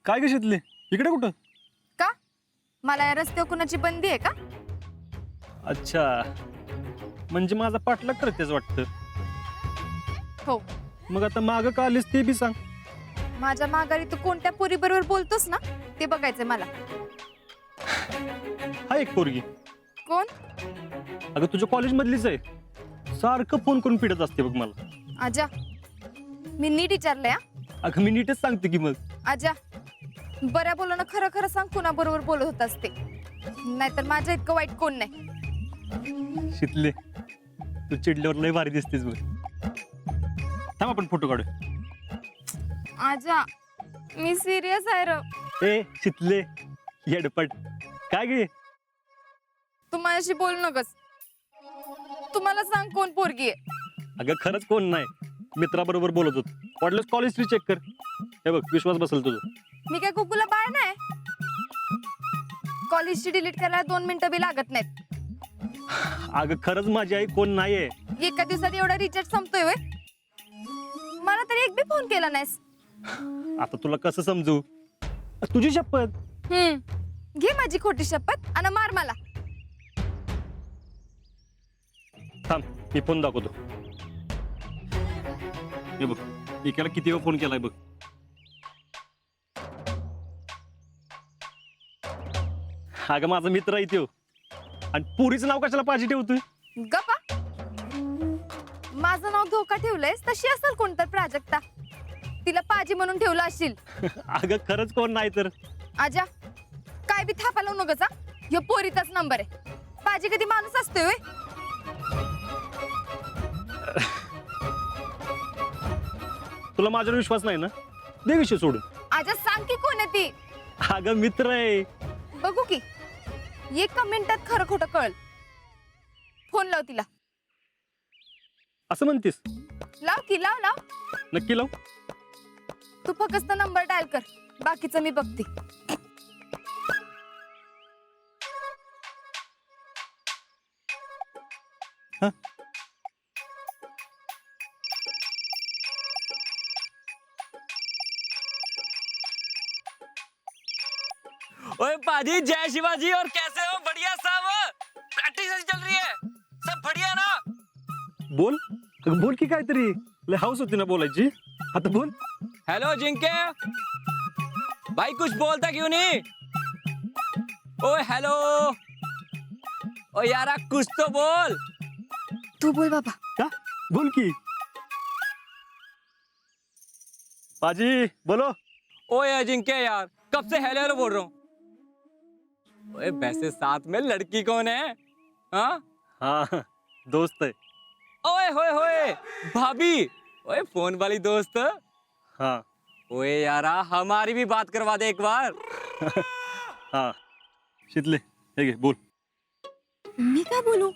काय घेतले इकडे कुठं? का मला या रस्त्यावर कुणाची बंदी आहे का? अच्छा, म्हणजे माझा पाठलाग करतेच वाटतं. हो, मग आता मागं का आलीस ते बी सांग. माझ्या माघारी तू कोणत्या पोरी बरोबर बोलतोस ना ते बघायचंय मला. हा एक पोरगी, कोण? अगं तुझ्या कॉलेज मधलीच आहे. सारखं फोन करून पिडत असते बघ मला. आजा, मी नीट विचारलंय. अगं मी नीटच सांगते की मग. आजा, बऱ्या बोलणं खरं खरं सांग, कुणा बरोबर बोलत होतास ते. नाहीतर माझ्या इतकं वाईट कोण नाही. शितले, तू चिडल्यावर लय भारी दिसतेस बघ. थांब आपण फोटो काढू. आजा, मी सिरियस आहे र. ए शितले येडपट, काय गे? तू माझ्याशी बोल नकस. तुम्हाला सांग कोण पोरगी आहे. अगं खरंच कोण नाही, मित्राबरोबर बोलत होत. वाटलंच कॉलेज हिस्ट्री चेक कर. हे बघ विश्वास बसेल तुझं. मी काय कुकुला बाळ नाही. कॉलेजची डिलीट करायला 2 मिनिटं बी लागत नाहीत. अगं खरंच माझी आई कोण नाहीये. एका दिवसात एवढा रिचार्ज संपतोय व्हय? मला तरी एक बी फोन केला नाहीस. आता तुला कसं समजू? तुझी शपथ. घे माझी खोटी शपथ आणि मार मला. थांब मी फोन दाखवतो. हे बघ एकाला किती वेळा फोन केलाय बघ. अगं माझा मित्र आहे त्यो, आणि पुरीचं नाव कशाला पाहिजे ठेवतोय? गप्पा. माझं नाव धोका ठेवलंयस तशी असेल कोणतर प्राजक्ता. तिला पाजी म्हणून ठेवलं असशील. अगं खरंच कोण नाही तर. आजा, काय बी थापा लावू नकोस. ह्यो पोरीचाच नंबर आहे. पाजी कधी माणूस असतोय व्हय? तुला माझ्यावर विश्वास नाही ना? दे विषय सोडून. आजा सांग की कोण आहे ती. अगं मित्र आहे. बघू की एका मिनिटात खरं खोटं कळल. फोन लाव तिला. असं म्हणतीस? लाव की, लाव लाव. नक्की लाव. तू फक्त नंबर डायल कर, बाकीचं मी बघते. हा? ओए पाजी, जय शिवाजी। और कैसे हो? बढ़िया सब? प्रैक्टिस ऐसी चल रही है? सब बढ़िया ना? बोल. अगं बोल की काहीतरी. लय हाऊस होती ना बोलायची. आता बोल. हेलो जिंके भाई, कुछ बोलता क्यों नहीं? ओए हेलो, ओ यारा कुछ तो बोल। तू बोल बाबा. का? बोल की. पाजी बोलो. ओए अजिंक्य यार, कब से हेलो हेलो बोल रहा हूँ। ओए वैसे साथ में लड़की कौन है? हाँ हाँ दोस्त है. ओए होए होए भाभी। ओए फोन वाली दोस्त। हाँ ओए यारा, हमारी भी बात करवा दे एक बार। हाँ शितले हे घे बोल. मी काय बोलू?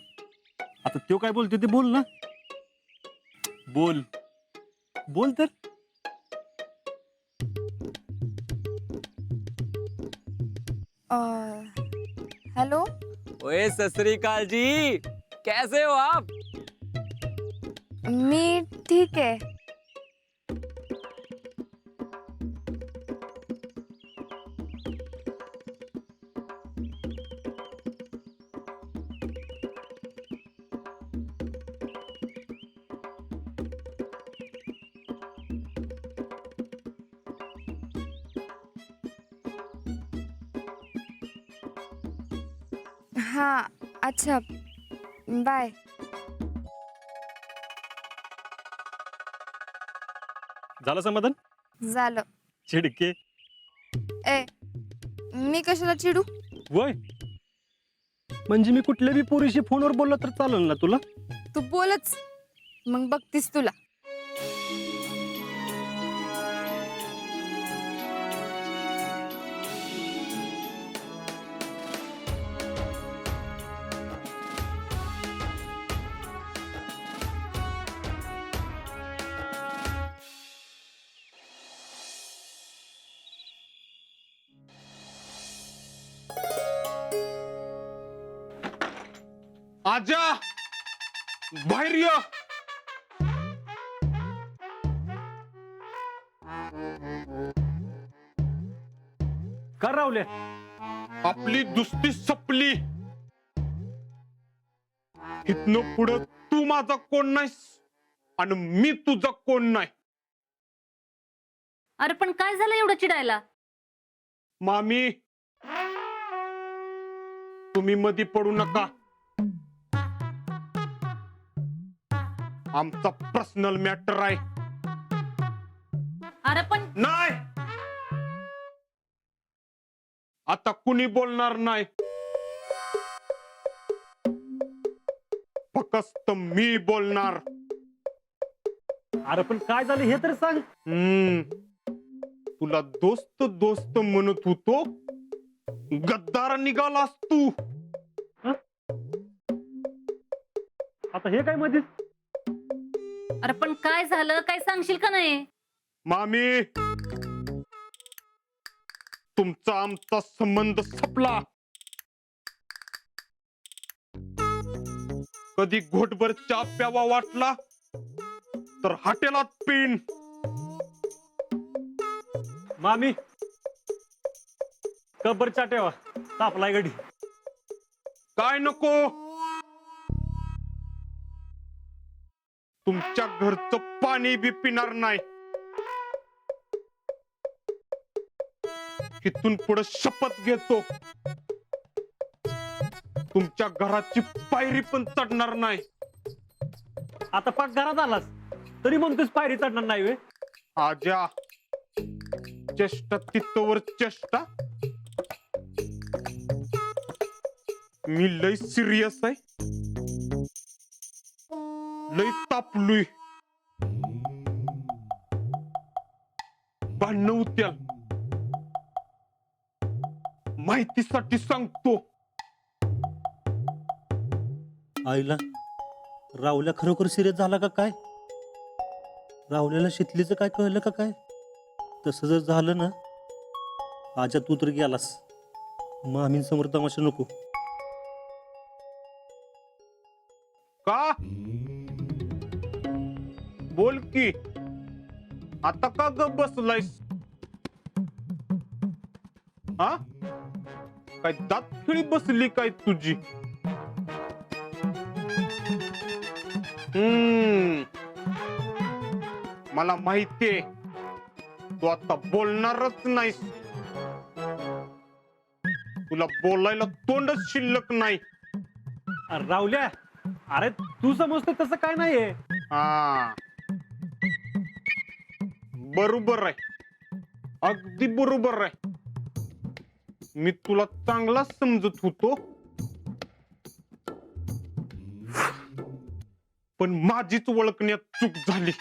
आता त्यो काय बोलते ते बोल ना. बोल बोल तर. हेलो. ओए सत श्री अकाल जी, कैसे हो आप? मी ठीक आहे. हा अच्छा, बाय. झालं समाधान? झालं. चिडके. ए, मी कशाला चिडू? वय म्हणजे मी कुठल्या बी पोरीशी फोनवर बोललो तर चालेल ना तुला? तू बोलच, मग बघतीस तुला. आजा बाहेर ये. राहुल्या? आपली दुस्ती संपली. इथनं पुढं तू माझा कोण नाहीस आणि मी तुझा कोण नाही. अरे पण काय झालं एवढं चिडायला? मामी, तुम्ही मधी पडू नका. आमचा पर्सनल मॅटर आहे. अरे पण नाही, आता कुणी बोलणार नाही. फक्त मी बोलणार. अरे पण काय झालं हे तर सांग. तुला दोस्त दोस्त म्हणत होतो, गद्दार निघालास तू. आता हे काय मध्येच? अरे पण काय झालं, काय सांगशील का नाही? मामी, तुमचा आमचा संबंध संपला. कधी घोटभर चहा प्यावा वाटला तर हॉटेलात पिन. मामी कब्बर चाटेवा, तापलाय गडी. काय नको, तुमच्या घरचं पाणी बी पिणार नाही. इथून पुढे शपथ घेतो, तुमच्या घराची पायरी पण चढणार नाही. आता पाक घरात आलास तरी म्हणतोस पायरी चढणार नाही वे? आजा, चेष्टा तिथवर चेष्टा. मी लय सिरियस आहे, लय तापलोय. भांडण उत्याल, माहितीसाठी सांगतो. आईला राहुल्या खरोखर सिरियस झाला का काय? राहुल्याला शितलीचं काय कळलं का काय? तसं जर झालं ना, आजा तू तर गेलास. मामींसमोर तमाशा नको. का बोल की, आता का ग बसलायस? हा, काय दात खिळी बसली काय तुझी? मला माहितीये तू आता बोलणारच नाहीस. तुला बोलायला तोंडच शिल्लक नाही. अरे राहुल्या, अरे तू समजतोय तसं काय नाहीये. हा, बरोबर आहे, अगदी बरोबर आहे. मी तुला चांगला समजत होतो, पण माझीच ओळखण्यात चूक झाली.